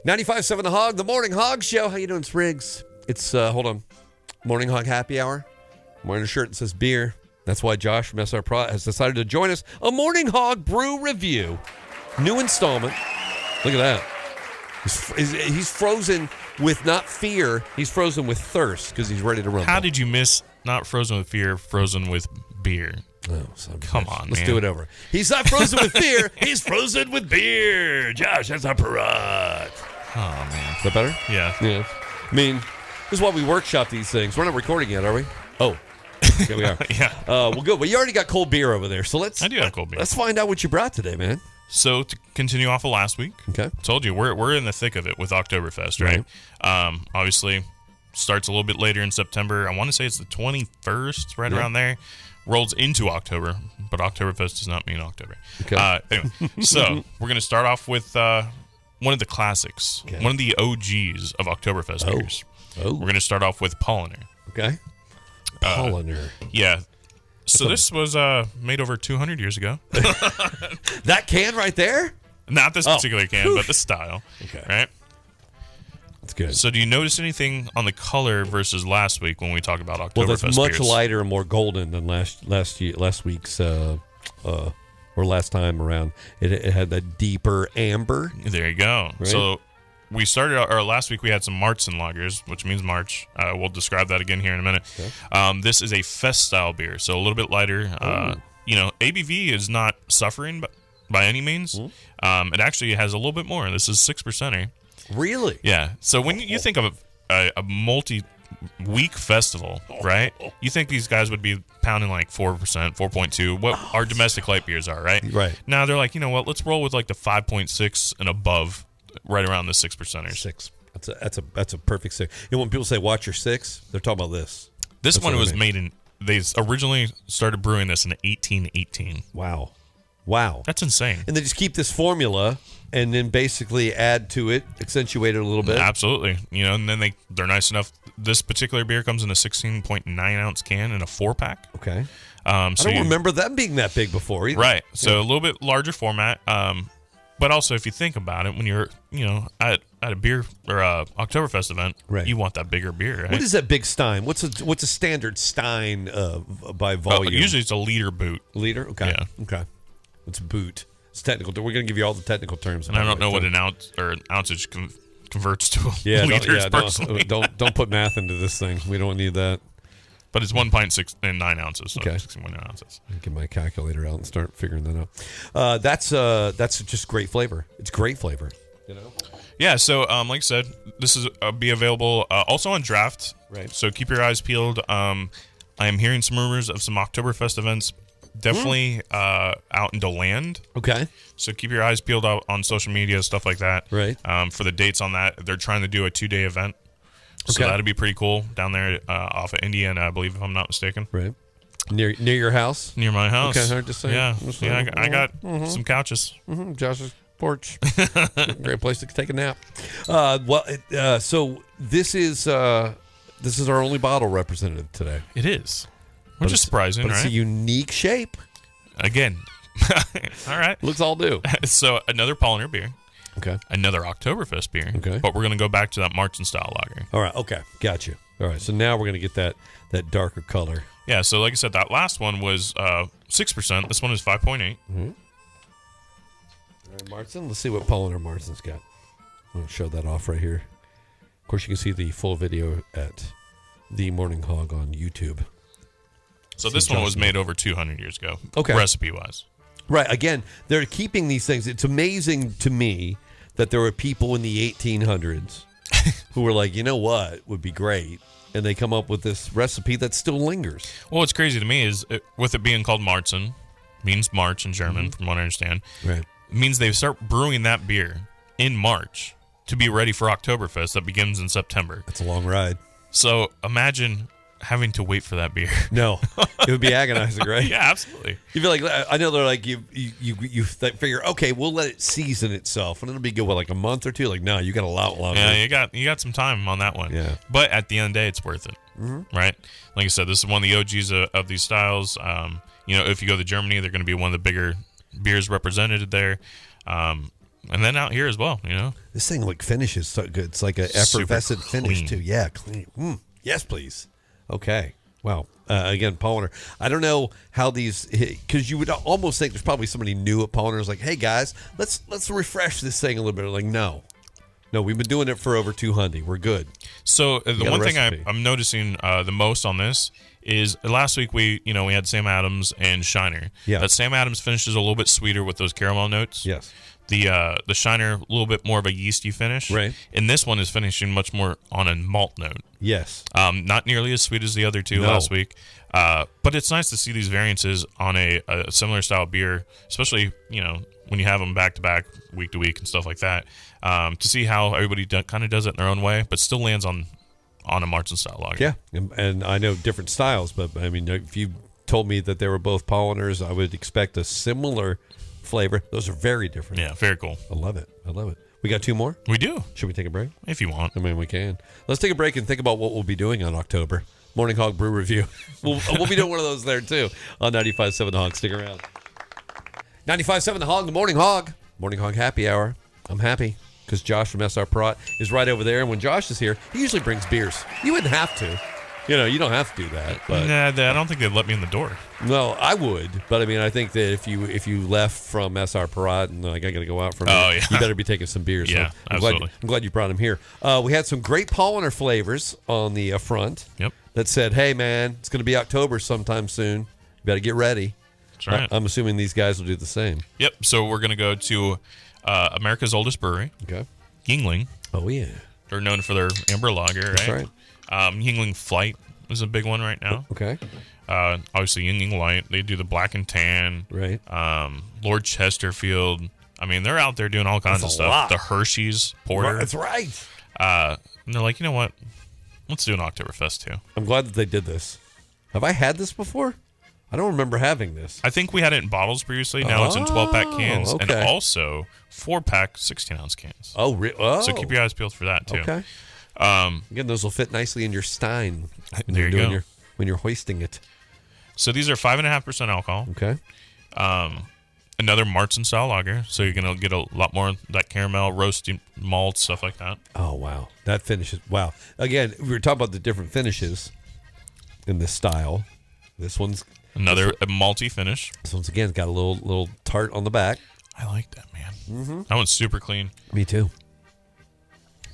95.7 The Hog, the Morning Hog Show. How you doing, Spriggs? It's, hold on, Morning Hog Happy Hour. I'm wearing a shirt that says beer. That's why Josh from SR Pro has decided to join us. A Morning Hog Brew review. New installment. Look at that. He's frozen with not fear. He's frozen with thirst because he's ready to run. How did you miss not frozen with fear, frozen with beer? Oh, come on, man. Let's do it over. He's not frozen with fear. He's frozen with beer. Josh, that's our parade. Oh, man. Is that better? Yeah. Yeah. I mean, this is why we workshop these things. We're not recording yet, are we? Oh. Here we are. Yeah. Well, good. Well, you already got cold beer over there, so I do have cold beer. Let's find out what you brought today, man. So to continue off of last week, okay. Told you we're in the thick of it with OctoberFest, right? Obviously, starts a little bit later in September. I want to say it's the 21st, right around there. Rolls into October, but OctoberFest does not mean October. Okay. Anyway, so we're gonna start off with one of the classics, one of the OGs of OctoberFest beers. Oh. We're gonna start off with Polliner. Okay. Polliner. Yeah. So this was made over 200 years ago. That can right there? Not this particular can, but the style. Okay. Right? That's good. So do you notice anything on the color versus last week when we talk about OctoberFest Well, that's much beers? lighter and more golden than last week's or last time around. It had that deeper amber. There you go. Right? So we started or last week we had some Martzen lagers, which means March. We'll describe that again here in a minute. Okay. This is a fest style beer, so a little bit lighter. ABV is not suffering by any means. It actually has a little bit more. This is 6%. Really? Yeah. So when you think of a multi-week festival, right? You think these guys would be pounding like 4%, 4.2, what our domestic light beers are, right? Right. Now they're like, you know what? Let's roll with like the 5.6 and above, right around the 6%ers. 6. That's a perfect 6. You know, when people say watch your 6, they're talking about this. This one was made in. They originally started brewing this in 1818. Wow. That's insane. And they just keep this formula and then basically add to it, accentuate it a little bit. Absolutely. And then they're nice enough. This particular beer comes in a 16.9 ounce can in a 4-pack. Okay. So I don't remember them being that big before either. Right. So a little bit larger format. But also, if you think about it, when you're, at a beer or a Oktoberfest event, you want that bigger beer. Right? What is that big stein? What's a standard stein by volume? Usually it's a liter boot. Liter? Okay. Yeah. Okay. It's boot. It's technical. We're going to give you all the technical terms. And I don't know what an ounce or an ounceage converts to liters personally. Don't put math into this thing. We don't need that. But it's 1.6 and 9 ounces. So okay. 61 ounces. I'll get my calculator out and start figuring that out. That's just great flavor. It's great flavor. Yeah. So like I said, this is be available also on draft. Right. So keep your eyes peeled. I am hearing some rumors of some Oktoberfest events. Definitely out in DeLand. Okay. So keep your eyes peeled out on social media, stuff like that. Right. For the dates on that, they're trying to do a 2-day event. So that'd be pretty cool down there off of Indiana, I believe, if I'm not mistaken. Right. Near your house? Near my house. Okay, hard to say. Yeah. I got some couches. Josh's porch. Great place to take a nap. So this is our only bottle represented today. It is. Which is surprising, but right? It's a unique shape. Again. All right. Looks all new. So another Polliner beer. Okay. Another Oktoberfest beer. Okay. But we're going to go back to that Martzen style lager. All right. Okay. Got you. All right. So now we're going to get that darker color. Yeah. So like I said, that last one was 6%. This one is 5.8. Mm-hmm. All right, Martzen. Let's see what Polliner Martzen's got. I'm going to show that off right here. Of course, you can see the full video at The Morning Hog on YouTube. So this one was made over 200 years ago. Okay. Recipe-wise. Right. Again, they're keeping these things. It's amazing to me that there were people in the 1800s who were like, you know what would be great? And they come up with this recipe that still lingers. Well, what's crazy to me is with it being called Martzen, means March in German, from what I understand. Right. It means they start brewing that beer in March to be ready for Oktoberfest that begins in September. That's a long ride. So imagine having to wait for that beer. No, it would be agonizing, right? Yeah, absolutely. You'd be like, I know they're like, you figure, okay, we'll let it season itself, and it'll be good, like a month or two? Like, no, you got a lot longer. Yeah, you got some time on that one. Yeah. But at the end of the day, it's worth it, right? Like I said, this is one of the OGs of these styles. If you go to Germany, they're going to be one of the bigger beers represented there. And then out here as well, This thing finishes so good. It's like an effervescent finish too. Yeah, clean. Yes, please. Okay. Wow. Again, Polliner. I don't know how these, because you would almost think there's probably somebody new at Polliner's like, hey guys, let's refresh this thing a little bit. Like, no, we've been doing it for over 200. We're good. So the one thing I'm noticing the most on this is last week we had Sam Adams and Shiner. Yeah. That Sam Adams finishes a little bit sweeter with those caramel notes. Yes. The Shiner, a little bit more of a yeasty finish. Right. And this one is finishing much more on a malt note. Yes. Not nearly as sweet as the other two last week. But it's nice to see these variances on a similar style beer, especially, when you have them back to back, week to week and stuff like that, to see how everybody kind of does it in their own way, but still lands on a Martzen style lager. Yeah. And I know different styles, but I mean, if you told me that they were both Polliners, I would expect a similar flavor. Those are very different. Yeah, very cool. I love it. We got two more? We do. Should we take a break? If you want. I mean, we can. Let's take a break and think about what we'll be doing on October. Morning Hog Brew Review. We'll be doing one of those there, too, on 95.7 The Hog. Stick around. 95.7 The Hog, the Morning Hog. Morning Hog Happy Hour. I'm happy because Josh from SR Prot is right over there. And when Josh is here, he usually brings beers. You wouldn't have to. You don't have to do that. But Nah, I don't think they'd let me in the door. no, I would. But I mean, I think that if you left from SR Parat and I got to go out from yeah. you better be taking some beers. Yeah, so I'm absolutely. glad you brought him here. We had some great Polliner flavors on the front. Yep. That said, hey man, it's going to be October sometime soon. You better get ready. That's right. I'm assuming these guys will do the same. Yep. So we're going to go to America's oldest brewery, Okay. Yingling. Oh yeah. They're known for their amber lager, right? That's right. Yingling Flight is a big one right now. Okay. Obviously, Yingling Light. They do the black and tan. Right. Lord Chesterfield. I mean, they're out there doing all kinds of stuff. lot. The Hershey's Porter. That's right. And they're like, you know what? Let's do an OctoberFest too. I'm glad that they did this. Have I had this before? I don't remember having this. I think we had it in bottles previously. Now it's in 12-pack cans and okay. also 4-pack 16-ounce cans. Oh. So keep your eyes peeled for that too. Okay. Again, those will fit nicely in your stein. There you go. When you're hoisting it. So these are 5.5% alcohol. Okay. Another Martzen style lager. So you're gonna get a lot more of that caramel, roasty malt, stuff like that. Oh wow, that finishes. Wow. Again, we were talking about the different finishes in this style. This one's Another malty finish. This one's again got a little tart on the back. I like that, man. Mm-hmm. That one's super clean. Me too.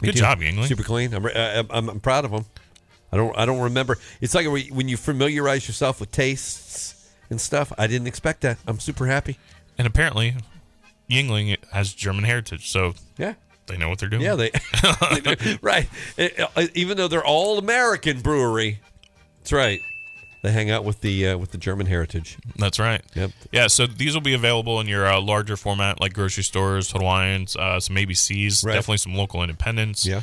Good job, Yingling. Super clean. I'm proud of them. I don't remember. It's like when you familiarize yourself with tastes and stuff. I didn't expect that. I'm super happy. And apparently, Yingling has German heritage, so yeah, they know what they're doing. Yeah, they do. Right. Even though they're all American brewery, that's right. They hang out with the German heritage. That's right. Yep. Yeah, so these will be available in your larger format, like grocery stores, Hawaiians, some ABCs, right. Definitely some local independents. Yeah.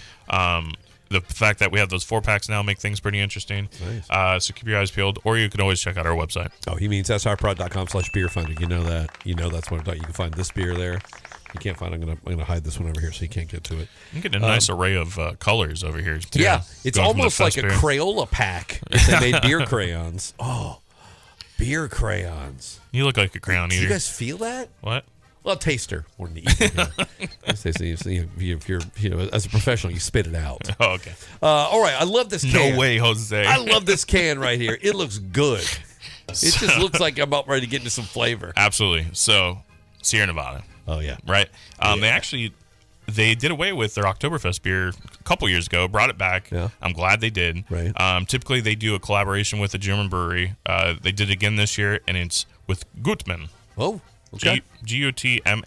The fact that we have those 4-packs now make things pretty interesting. Nice. So keep your eyes peeled, or you can always check out our website. Oh, he means srprod.com/beerfinder. You know that. That's what I'm talking. You can find this beer there. You can't find. I'm gonna hide this one over here so you can't get to it. You get a nice array of colors over here too. Yeah, it's almost like a beer. Crayola pack if they made beer crayons. Oh, beer crayons. You look like a crayon Do eater. you guys feel that? What? Well, taster more than eater. If you're as a professional, you spit it out. Oh, okay. All right, I love this can. No way, Jose. I love this can right here. It looks good. It just looks like I'm about ready to get into some flavor. Absolutely. So, Sierra Nevada. Oh yeah. Right. They did away with their Oktoberfest beer a couple years ago. Brought it back. Yeah. I'm glad they did. Right. Typically, they do a collaboration with a German brewery. They did it again this year, and it's with Gutmann. Oh. Okay. Gutmann. I'm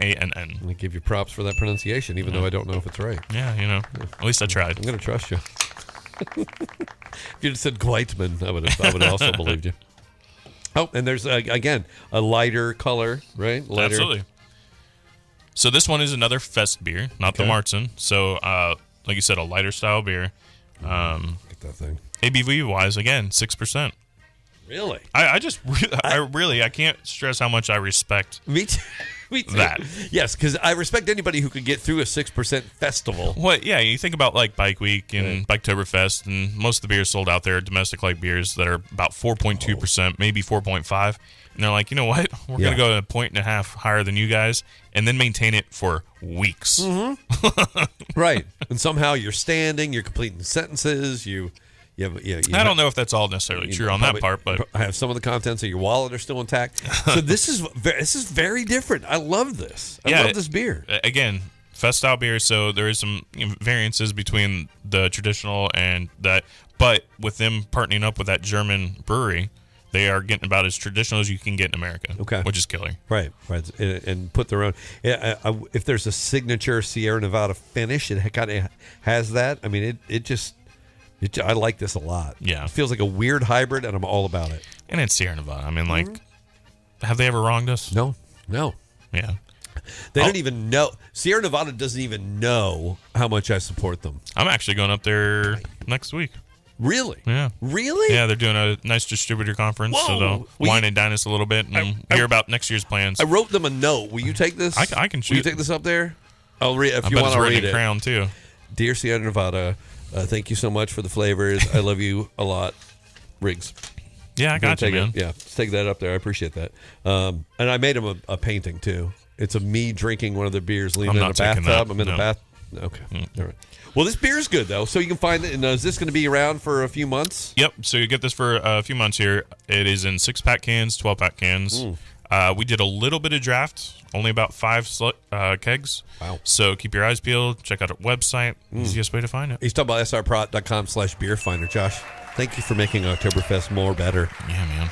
gonna give you props for that pronunciation, even though I don't know if it's right. Yeah, at least I tried. I'm gonna trust you. If you'd said Gleitman, I would have also believed you. Oh, and there's again a lighter color, right? Lighter. Absolutely. So this one is another Fest beer, not the Martzen. So, like you said, a lighter style beer. Look at that thing. ABV wise, again, 6%. Really? I can't stress how much I respect Me too. Me too. that. Yes, because I respect anybody who could get through a 6% festival. What? Yeah, you think about like Bike Week and Oktoberfest, and most of the beers sold out there are domestic like beers that are about 4.2%, maybe 4.5. And they're like, you know what? We're going to go a 1.5 higher than you guys and then maintain it for weeks. Right. And somehow you're standing, you're completing sentences, you I don't know if that's all necessarily true on that part, but I have some of the contents of your wallet are still intact. So this is very different. I love this. I love this beer. Again, fest style beer, so there is some variances between the traditional and that, but with them partnering up with that German brewery, they are getting about as traditional as you can get in America. Okay. Which is killer. Right. And put their own. If there's a signature Sierra Nevada finish, it kind of has that. I mean, I like this a lot. Yeah. It feels like a weird hybrid, and I'm all about it. And it's Sierra Nevada. I mean, like, have they ever wronged us? No. Yeah. They don't even know. Sierra Nevada doesn't even know how much I support them. I'm actually going up there next week. Really? Yeah. Really? Yeah, they're doing a nice distributor conference, Whoa. so they'll wine and dine us a little bit and hear about next year's plans. I wrote them a note. Will you take this? I can shoot. Will you take this up there? I'll read if I you bet want. it's I'll written read in it. crayon too. Dear Sierra Nevada, thank you so much for the flavors. I love you a lot, Riggs. Yeah, I got you, man. Yeah, let's take that up there. I appreciate that. And I made him a painting too. It's of me drinking one of the beers, leaning in a bathtub. I'm in a bath. Okay. All right. Well, this beer is good though, so you can find it. And is this going to be around for a few months? Yep. So you get this for a few months here. It is in 6-pack cans, 12-pack cans. We did a little bit of draft, only about 5 kegs. Wow. So keep your eyes peeled. Check out our website. Easiest way to find it. He's talking about srprot.com/beer finder. Josh, thank you for making Oktoberfest more better. Yeah, man.